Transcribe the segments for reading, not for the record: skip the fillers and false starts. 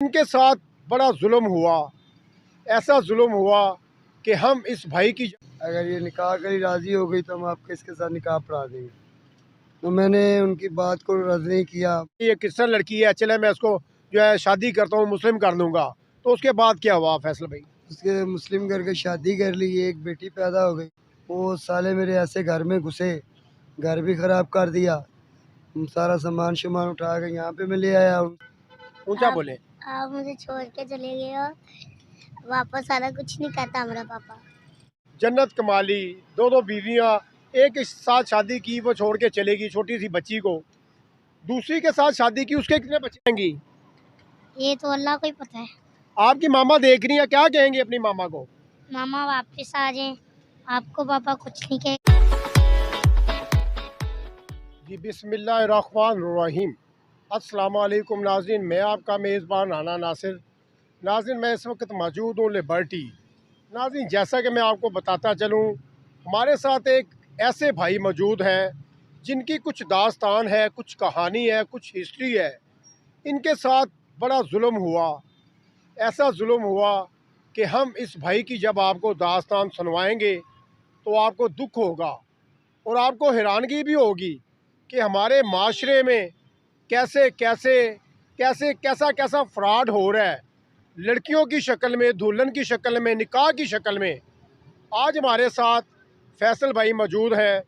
इनके साथ बड़ा जुल्म हुआ, ऐसा जुल्म हुआ कि हम इस भाई की, अगर ये निकाह करी राज़ी हो गई तो हम आपके इसके साथ निकाह पढ़ा देंगे। तो मैंने उनकी बात को रद्द नहीं किया। ये क्रिश्चियन लड़की है, चले मैं इसको जो है शादी करता हूँ, मुस्लिम कर दूंगा। तो उसके बाद क्या हुआ फैसल भाई? उसके मुस्लिम करके शादी कर ली, एक बेटी पैदा हो गई। वो साले मेरे ऐसे घर में घुसे, घर भी ख़राब कर दिया, सारा सामान शुमान उठा के यहाँ पे मैं ले आया। ऊंचा बोले। आप मुझे छोड़ के चले गए और वापस आना कुछ नहीं कहता हमारा पापा। जन्नत कमाली, दो दो बीवियां, एक के साथ शादी की, वो छोड़ के चलेगी छोटी सी बच्ची को, दूसरी के साथ शादी की, उसके कितने बच्चे होंगी? ये तो अल्लाह को ही पता है। आपकी मामा देख रही है, क्या कहेंगे अपनी मामा को? मामा वापस आ जाए, आपको पापा कुछ नहीं कहे। जी बिस्मिल्लाहिर्रहमानिर्रहीम। अस्सलाम वालेकुम नाज़रीन, मैं आपका मेज़बान राना नासिर। नाज़रीन, मैं इस वक्त मौजूद हूँ लिबर्टी। नाज़रीन, जैसा कि मैं आपको बताता चलूँ, हमारे साथ एक ऐसे भाई मौजूद हैं जिनकी कुछ दास्तान है, कुछ कहानी है, कुछ हिस्ट्री है। इनके साथ बड़ा जुल्म हुआ, ऐसा जुल्म हुआ कि हम इस भाई की जब आपको दास्तान सुनवाएंगे तो आपको दुख होगा और आपको हैरानगी भी होगी कि हमारे माशरे में कैसे कैसे कैसे कैसा कैसा फ्रॉड हो रहा है, लड़कियों की शक्ल में, दुल्हन की शक्ल में, निकाह की शक्ल में। आज हमारे साथ फैसल भाई मौजूद हैं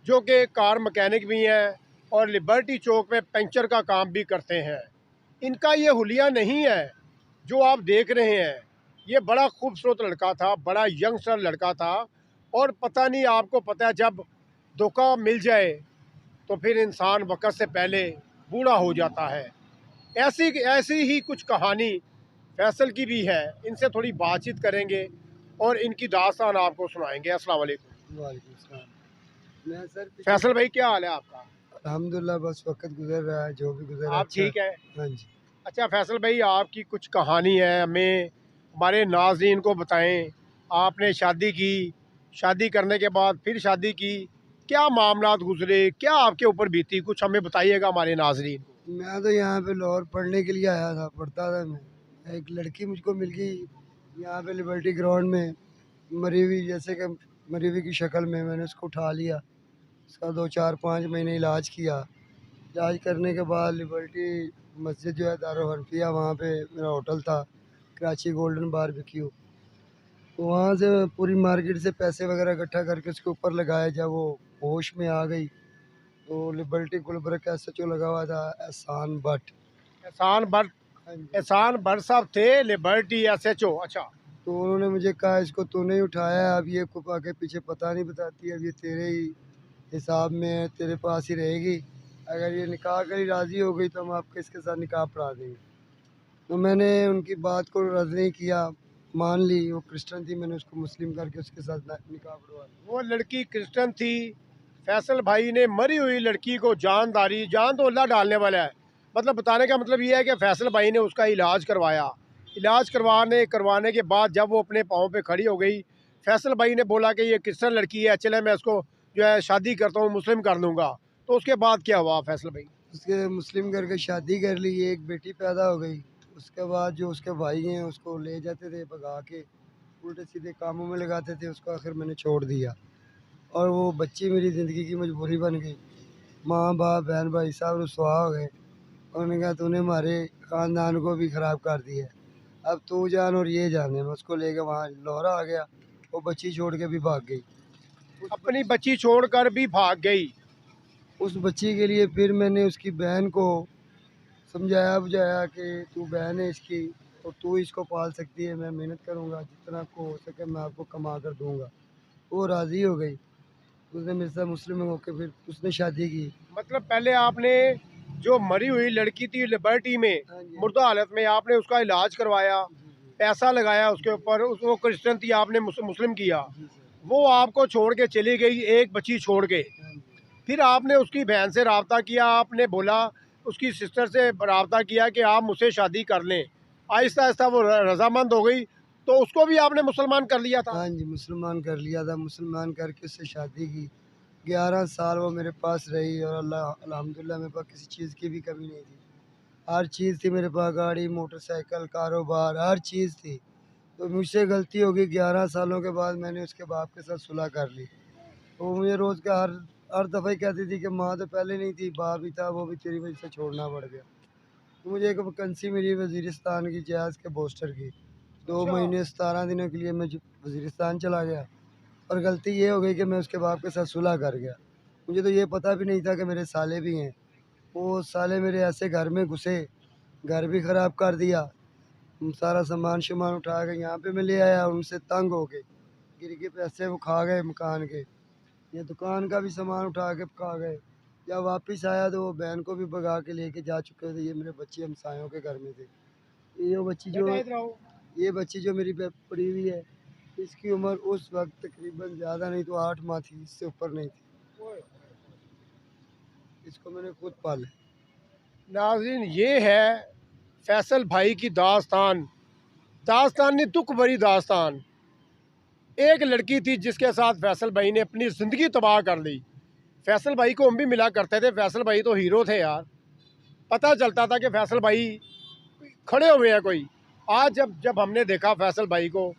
जो कि कार मैकेनिक भी हैं और लिबर्टी चौक में पंचर का काम भी करते हैं। इनका ये हुलिया नहीं है जो आप देख रहे हैं। ये बड़ा खूबसूरत लड़का था, बड़ा यंगस्टर लड़का था, और पता नहीं, आपको पता है जब धोखा मिल जाए तो फिर इंसान वक्त से पहले बूढ़ा हो जाता है। ऐसी ऐसी ही कुछ कहानी फैसल की भी है। इनसे थोड़ी बातचीत करेंगे और इनकी दास्तान आपको सुनाएंगे। अस्सलाम वालेकुम। वालेकुम सलाम। मैं सर फैसल भाई, क्या हाल है आपका? अल्हम्दुलिल्लाह, बस वक्त गुजर रहा है, जो भी गुजर रहा है। आप ठीक है? हाँ जी। अच्छा फैसल भाई, आपकी कुछ कहानी है, हमें हमारे नाज़रीन को बताएं। आपने शादी की, शादी करने के बाद फिर शादी की, क्या मामलात गुजरे, क्या आपके ऊपर बीती, कुछ हमें बताइएगा हमारे नाज़रीन को। मैं तो यहाँ पे लाहौर पढ़ने के लिए आया था, पढ़ता था मैं। एक लड़की मुझको मिल गई यहाँ पे लिबर्टी ग्राउंड में, मरी हुई, जैसे कि मरी हुई की शक्ल में। मैंने उसको उठा लिया, उसका 2 4 5 महीने इलाज किया। इलाज करने के बाद लिबर्टी मस्जिद जो है दारुल हनफिया, वहाँ पे मेरा होटल था, कराची गोल्डन बारबेक्यू। तो वहाँ से पूरी मार्केट से पैसे वगैरह इकट्ठा करके उसके ऊपर लगाए। जब वो होश में आ गई तो लिबर्टी गुलबर्ग का SHO लगा हुआ था, एहसान भट्ट। एहसान भट्ट? हाँ जी। एहसान भट्ट साहब थे लिबर्टी SHO? अच्छा। तो उन्होंने मुझे कहा इसको तूने ही उठाया है, अब ये कुछ आगे पीछे पता नहीं बताती, अब ये तेरे ही हिसाब में है, तेरे पास ही रहेगी। अगर ये निकाह करी राज़ी हो गई तो हम आपके इसके साथ निकाह पढ़ा देंगे। तो मैंने उनकी बात को रद्द नहीं किया, मान ली। वो क्रिश्चियन थी, मैंने उसको मुस्लिम करके उसके साथ निकाह पढ़वा दिया। वो लड़की क्रिश्चियन थी। फैसल भाई ने मरी हुई लड़की को जानदारी, जान तो अल्लाह डालने वाला है, मतलब बताने का मतलब ये है कि फैसल भाई ने उसका इलाज करवाया। इलाज करवाने के बाद जब वो अपने पाँव पे खड़ी हो गई, फैसल भाई ने बोला कि ये क्रिश्चियन लड़की है, चले मैं इसको जो है शादी करता हूँ, मुस्लिम कर दूँगा। तो उसके बाद क्या हुआ फैसल भाई? उसके मुस्लिम करके शादी कर ली, एक बेटी पैदा हो गई। उसके बाद जो उसके भाई हैं उसको ले जाते थे भगा के, उल्टे सीधे कामों में लगाते थे उसको। आखिर मैंने छोड़ दिया और वो बच्ची मेरी ज़िंदगी की मजबूरी बन गई। माँ बाप बहन भाई सब रुसवा हो गए। उन्होंने कहा तूने हमारे ख़ानदान को भी ख़राब कर दिया है, अब तू जान और ये जाने। मैं उसको लेके वहाँ लाहौर आ गया, वो बच्ची छोड़ के भी भाग गई। अपनी बच्ची छोड़कर भी भाग गई? उस बच्ची के लिए फिर मैंने उसकी बहन को समझाया बुझाया कि तू बहन है इसकी, तो तू इसको पाल सकती है, मैं मेहनत करूँगा, जितना को हो सके मैं आपको कमा कर दूँगा। वो राज़ी हो गई, उसने मेरे साथ मुस्लिम होकर फिर उसने शादी की। मतलब पहले आपने जो मरी हुई लड़की थी लिबर्टी में, हाँ जी। मुर्दा हालत में, आपने उसका इलाज करवाया, पैसा लगाया उसके ऊपर, वो क्रिश्चियन थी, आपने मुस्लिम किया। जी सर। वो आपको छोड़ के चली गई, एक बच्ची छोड़ के। हाँ जी। फिर आपने उसकी बहन से रब्ता किया, आपने बोला, उसकी सिस्टर से रब्ता किया कि आप मुझसे शादी कर लें। आहिस्ता आहिस्ता वो रजामंद हो गई, तो उसको भी आपने मुसलमान कर लिया था? हाँ जी, मुसलमान कर लिया था। मुसलमान करके उससे शादी की। 11 साल वो मेरे पास रही और अल्लाह अल्हम्दुलिल्लाह मेरे पास किसी चीज़ की भी कमी नहीं थी। हर चीज़ थी मेरे पास, गाड़ी मोटरसाइकिल कारोबार हर चीज़ थी। तो मुझसे गलती हो गई, 11 सालों के बाद मैंने उसके बाप के साथ सुलह कर ली। वो मुझे रोज़ का हर दफ़ा ही कहती थी कि माँ तो पहले नहीं थी, बाप ही था, वो भी तेरी वजह से छोड़ना पड़ गया। तो मुझे एक वैकेंसी मिली वज़ीरिस्तान की, जहाज़ के पोस्टर की। 2 अच्छा। महीने 17 दिनों के लिए मैं वज़ीरिस्तान चला गया और गलती ये हो गई कि मैं उसके बाप के साथ सुलह कर गया। मुझे तो ये पता भी नहीं था कि मेरे साले भी हैं। वो साले मेरे ऐसे घर में घुसे, घर भी ख़राब कर दिया। सारा सामान उठा के यहाँ पे मैं ले आया, उनसे तंग हो के। गिर के पैसे वो खा गए मकान के। ये दुकान का भी सामान उठा के खा गए। जब वापस आया तो वो बहन को भी भगा के लेके जा चुके थे। ये मेरे बच्चे हमसायों के घर में थे। बेटा इधर आओ। ये बच्ची जो मेरी पड़ी हुई है, इसकी उम्र उस वक्त तकरीबन ज़्यादा नहीं तो 8 माह थी, इससे ऊपर नहीं थी। ओए। इसको मैंने खुद पाला। नाज़रीन, ये है फैसल भाई की दास्तान। दास्तान नहीं, दुख भरी दास्तान। एक लड़की थी जिसके साथ फैसल भाई ने अपनी ज़िंदगी तबाह कर ली। फैसल भाई को हम भी मिला करते थे, फैसल भाई तो हीरो थे यार। पता चलता था कि फैसल भाई खड़े हुए हैं कोई। आज जब जब हमने देखा फैसल भाई को,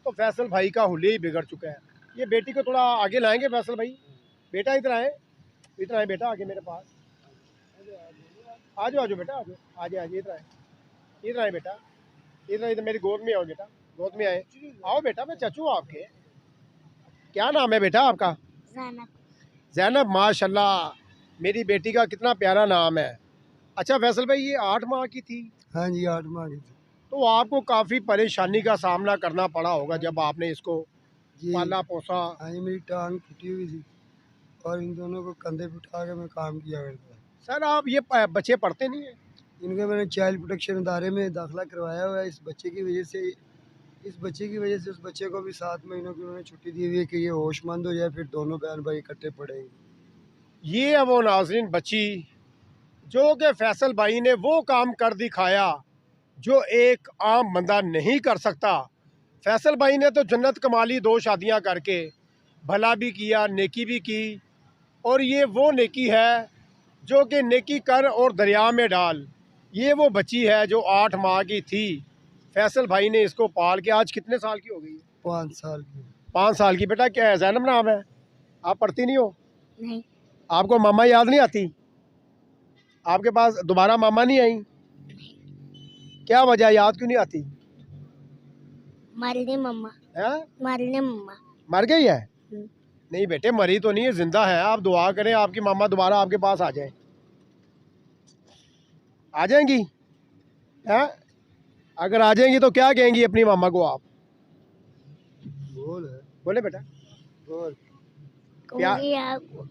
तो फैसल भाई का हुलिया ही बिगड़ चुका है। ये बेटी को थोड़ा आगे लाएंगे फैसल भाई। बेटा इधर आए, इधर आए बेटा, आगे मेरे पास आ जाओ, आ जाओ बेटा, आ जाओ, आगे आगे, इधर आए, इधर आए बेटा, इधर इधर मेरी गोद में आओ बेटा, गोद में आए, आओ बेटा, मैं चचू हूँ आपके। क्या नाम है बेटा आपका? ज़ैनब। जैनब, माशाल्लाह, मेरी बेटी का कितना प्यारा नाम है। अच्छा फैसल भाई, ये 8 माह की थी, हाँ जी, 8 माह की थी। तो आपको काफ़ी परेशानी का सामना करना पड़ा होगा जब आपने इसको जी पाला पोसा। हाँ जी, मेरी टांग टूटी हुई थी और इन दोनों को कंधे पे उठा के मैं काम किया करता था। सर आप ये बच्चे पढ़ते नहीं हैं? इनका मैंने चाइल्ड प्रोटेक्शन इदारे में दाखिला करवाया हुआ है। इस बच्चे की वजह से उस बच्चे को भी 7 महीनों की उन्होंने छुट्टी दी हुई है कि ये होशमंद हो जाए, फिर दोनों बहन भाई इकट्ठे पढ़ेंगे। ये है वो नाज़रीन बच्ची जो कि फैसल भाई ने वो काम कर दिखाया जो एक आम बंदा नहीं कर सकता। फैसल भाई ने तो जन्नत कमा ली 2 शादियां करके, भला भी किया, नेकी भी की। और ये वो नेकी है जो कि नेकी कर और दरिया में डाल। ये वो बच्ची है जो 8 माह की थी। फैसल भाई ने इसको पाल के आज कितने साल की हो गई है? 5 साल की। 5 साल की। बेटा क्या है, जैनब नाम है? आप पढ़ती नहीं हो? नहीं। आपको मामा याद नहीं आती? आपके पास दोबारा मामा नहीं आई? क्या वजह, याद क्यों नहीं आती? मरने मम्मा। है? मरने मम्मा। मर गई है? हम्म। नहीं बेटे, मरी तो नहीं है, जिंदा है। आप दुआ करें आपकी मामा दोबारा आपके पास आ जाए। आ जाएंगी? हैं? अगर आ जाएंगी तो क्या कहेंगी अपनी मामा को आप? बोल है, बोले बेटा। बोल। क्या? कहूँगी आप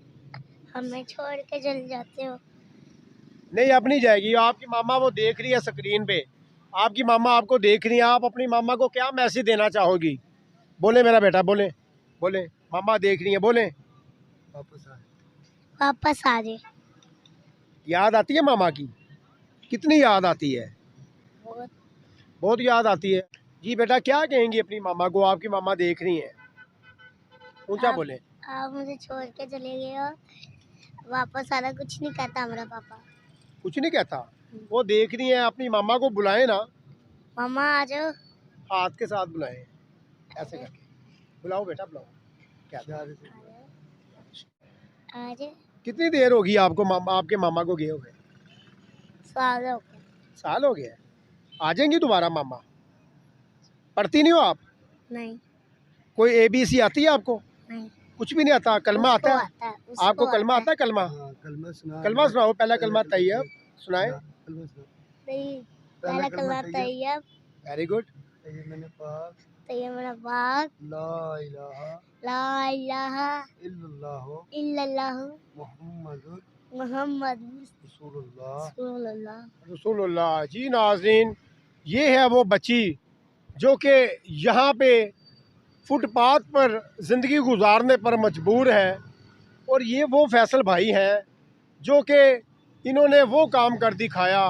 हमें छोड़ के चले जाते हो। नहीं, अब नहीं जाएगी। आपकी मामा वो देख रही है स्क्रीन पे, आपकी मामा आपको देख रही है। आप अपनी मामा को क्या मैसेज देना चाहोगी? बोले मेरा बेटा, बोले बोले, मामा देख रही है, बोले। वापस आ। वापस आ जाए। याद आती है मामा की? कितनी याद आती है? बहुत। बहुत याद आती है। जी बेटा, क्या कहेंगी अपनी मामा को? आपकी मामा देख रही हैं, ऊंचा आप बोले। आप मुझे छोड़ के चले गए हो, वापस आना कुछ नहीं कहता मेरा पापा। कुछ नहीं कहता? वो देख रही हैं, अपनी मामा को बुलाए ना, मम्मा आ जाओ। हाथ के साथ बुलाए, ऐसे करके बुलाओ बेटा, बुलाओ। क्या? इशारे से। आ जाए। कितनी देर होगी आपको मामा, आपके मामा को गए हुए? साल हो गए। साल हो गया? आ जाएंगी दोबारा मामा? पढ़ती नहीं हो आप? नहीं। कोई ABC आती है आपको? नहीं। कुछ भी नहीं आता? कलमा उसको आता है? आता है, उसको आपको कलमा आता आता है? कलमा? हाँ, कलमा सुना। कलमा सुनाओ, पहला कलमा तैयब सुनाए। कलमा सुना। नहीं, पहला कलमा तैयब। Very good. तैयब मैंने पाक तैयब मेरा पाक ला इलाहा ला इलाहा इल्लल्लाहु इल्लल्लाहु मुहम्मदुर मुहम्मद रसूलुल्लाह। रसूलुल्लाह। रसूलुल्लाह। जी नाज़रीन, ये है वो बच्ची जो कि यहाँ पे फुटपाथ पर ज़िंदगी गुजारने पर मजबूर है। और ये वो फैसल भाई हैं जो कि इन्होंने वो काम कर दिखाया,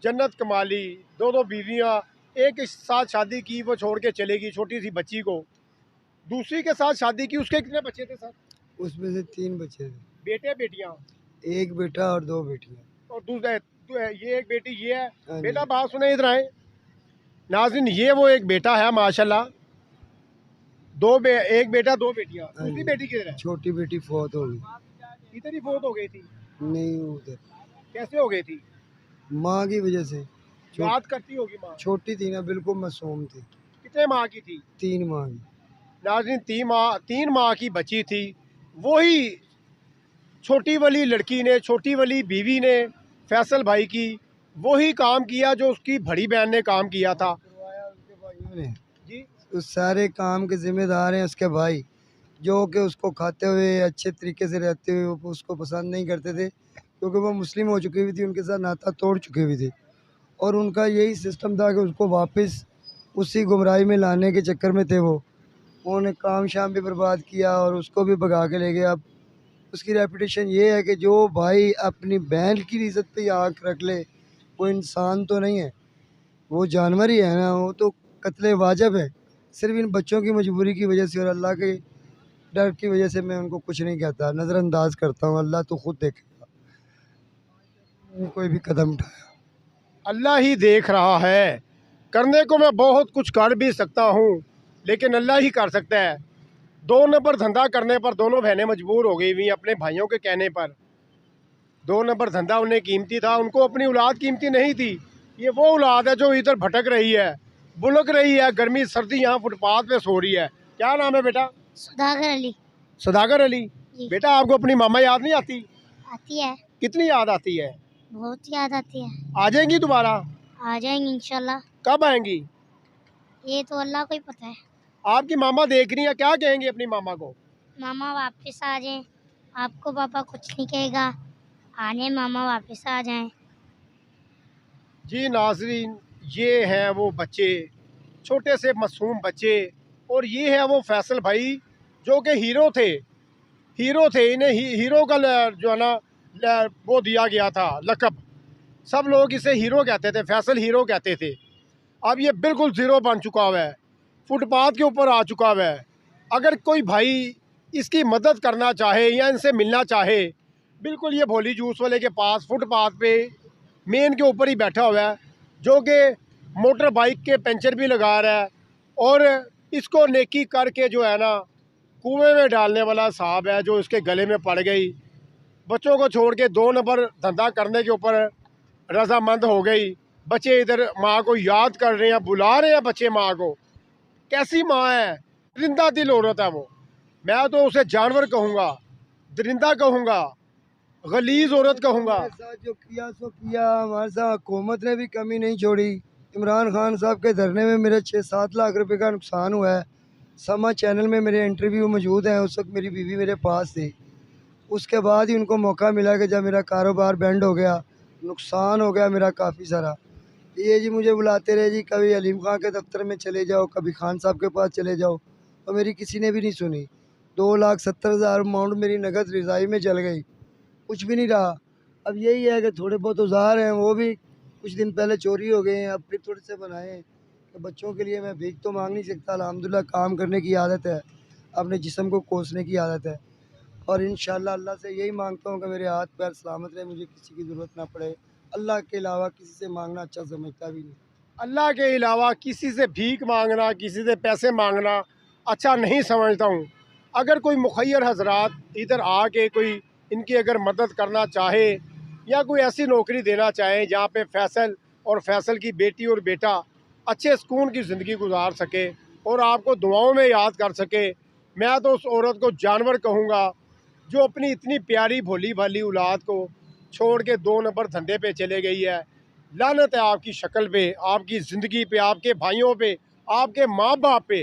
जन्नत कमा ली। 2 बीवियाँ, एक के साथ शादी की, वो छोड़ के चलेगी छोटी सी बच्ची को। दूसरी के साथ शादी की, उसके कितने बच्चे थे सर? उसमें से 3 बच्चे थे, बेटे बेटियाँ? एक बेटा और 2 बेटियां। और दूसरे तो ये एक बेटी ये है। हाँ जी। बेटा बात सुने, इधर आए नाज़रीन, ये वो एक बेटा है माशाल्लाह, एक बेटा दो बेटियां। हाँ दूसरी जी। बेटी किधर है? छोटी बेटी फौत हो गई। इधर ही फौत हो गई थी। नहीं उधर, कैसे हो गई थी? माँ की वजह से। याद करती होगी माँ। छोटी थी ना, बिल्कुल मासूम थी। कितने माह की थी? 3 माह की। नाज़रीन 3 माह की बच्ची थी। वही छोटी वाली लड़की ने, छोटी वाली बीवी ने फैसल भाई की वही काम किया जो उसकी बड़ी बहन ने काम किया था। करवाया उसके भाइयों ने। जी उस सारे काम के जिम्मेदार हैं उसके भाई, जो कि उसको खाते हुए अच्छे तरीके से रहते हुए वो उसको पसंद नहीं करते थे, क्योंकि वो मुस्लिम हो चुकी हुई थी, उनके साथ नाता तोड़ चुकी हुई थी। और उनका यही सिस्टम था कि उसको वापस उसी गुमराही में लाने के चक्कर में थे वो। उन्होंने काम शाम भी बर्बाद किया और उसको भी भगा के ले गए। अब उसकी रेपुटेशन ये है कि जो भाई अपनी बहन की इज़्ज़त पे आँख रख ले, वो इंसान तो नहीं है, वो जानवर ही है ना, वो तो कत्ले वाजिब है। सिर्फ इन बच्चों की मजबूरी की वजह से और अल्लाह के डर की वजह से मैं उनको कुछ नहीं कहता, नज़रअंदाज करता हूँ। अल्लाह तो खुद देखेगा कोई भी कदम उठाया। अल्लाह ही देख रहा है। करने को मैं बहुत कुछ कर भी सकता हूँ, लेकिन अल्लाह ही कर सकता है। 2 नंबर धंधा करने पर दोनों बहनें मजबूर हो गई हुई अपने भाइयों के कहने पर। 2 नंबर धंधा उन्हें कीमती था, उनको अपनी औलाद कीमती नहीं थी। ये वो औलाद है जो इधर भटक रही है, बुलक रही है, गर्मी सर्दी यहाँ फुटपाथ पे सो रही है। क्या नाम है बेटा? सुधाकर अली। सदागर अली। जी। बेटा आपको अपनी मामा याद नहीं आती? आती है, कितनी याद आती है? बहुत याद आती है। आ जाएंगी दोबारा? आ जाएंगे इंशाल्लाह, कब आएंगी? ये तो अल्लाह को ही पता है। आपकी मामा देख रही है, क्या कहेंगे अपनी मामा को? मामा वापस आ जाएं, आपको पापा कुछ नहीं कहेगा, आने मामा वापस आ जाएं। जी नाजरीन, ये हैं वो बच्चे, छोटे से मासूम बच्चे, और ये है वो फैसल भाई जो कि हीरो थे। इन्हें हीरो का जो है ना वो दिया गया था लकब। सब लोग इसे हीरो कहते थे, फैसल हीरो कहते थे। अब ये बिल्कुल ज़ीरो बन चुका हुआ है, फुटपाथ के ऊपर आ चुका हुआ है। अगर कोई भाई इसकी मदद करना चाहे या इनसे मिलना चाहे, बिल्कुल ये भोली जूस वाले के पास फुटपाथ पे मेन के ऊपर ही बैठा हुआ है, जो कि मोटर बाइक के पंचर भी लगा रहा है, और इसको नेकी करके जो है ना कुएं में डालने वाला साहब है जो इसके गले में पड़ गई। बच्चों को छोड़ के 2 नंबर धंधा करने के ऊपर रजामंद हो गई। बच्चे इधर माँ को याद कर रहे हैं, बुला रहे हैं बच्चे माँ को। कैसी माँ है, दरिंदा दिल औरत है वो। मैं तो उसे जानवर कहूँगा, दरिंदा कहूँगा, गलीज औरत कहूँगा। हमारे साथ जो किया सो किया, हमारे साथ हुकूमत ने भी कमी नहीं छोड़ी। इमरान खान साहब के धरने में मेरे 6-7 लाख रुपए का नुकसान हुआ है। समा चैनल में मेरे इंटरव्यू मौजूद हैं। उस वक्त मेरी बीवी मेरे पास थी। उसके बाद ही उनको मौका मिला कि जब मेरा कारोबार बैंड हो गया, नुकसान हो गया मेरा काफ़ी सारा, ये जी मुझे बुलाते रहे जी, कभी अलीम खां के दफ्तर में चले जाओ, कभी खान साहब के पास चले जाओ, और मेरी किसी ने भी नहीं सुनी। 2,70,000 अमाउंट मेरी नगद रज़ाई में चल गई, कुछ भी नहीं रहा। अब यही है कि थोड़े बहुत औजार हैं, वो भी कुछ दिन पहले चोरी हो गए हैं, अब फिर थोड़े से बनाए हैं कि बच्चों के लिए मैं भीख तो मांग नहीं सकता। अल्हम्दुलिल्लाह काम करने की आदत है, अपने जिस्म को कोसने की आदत है, और इंशाल्लाह अल्लाह से यही मांगता हूँ कि मेरे हाथ पैर सलामत रहे, मुझे किसी की ज़रूरत ना पड़े। अल्लाह के अलावा किसी से मांगना अच्छा समझता भी नहीं। अल्लाह के अलावा किसी से भीख मांगना, किसी से पैसे मांगना अच्छा नहीं समझता हूँ। अगर कोई मुखैर हजरात इधर आके कोई इनकी अगर मदद करना चाहे या कोई ऐसी नौकरी देना चाहे जहाँ पे फैसल और फैसल की बेटी और बेटा अच्छे सुकून की ज़िंदगी गुजार सके और आपको दुआओं में याद कर सके, मैं तो उस औरत को जानवर कहूँगा जो अपनी इतनी प्यारी भोली भाली औलाद को छोड़ के 2 नंबर धंधे पे चले गई है। लानत है आपकी शक्ल पे, आपकी ज़िंदगी पे, आपके भाइयों पे, आपके माँ बाप पे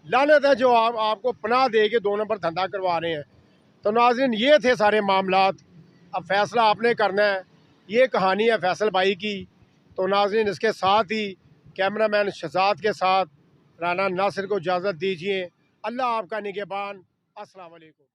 लानत है जो आपको पनाह दे के 2 नंबर धंधा करवा रहे हैं। तो नाज़रीन, ये थे सारे मामलात। अब फैसला आपने करना है। ये कहानी है फैसल भाई की। तो नाज़रीन, इसके साथ ही कैमरामैन शहजाद के साथ राना नासिर को इजाज़त दीजिए। अल्लाह आपका निगहबान। अस्सलाम वालेकुम।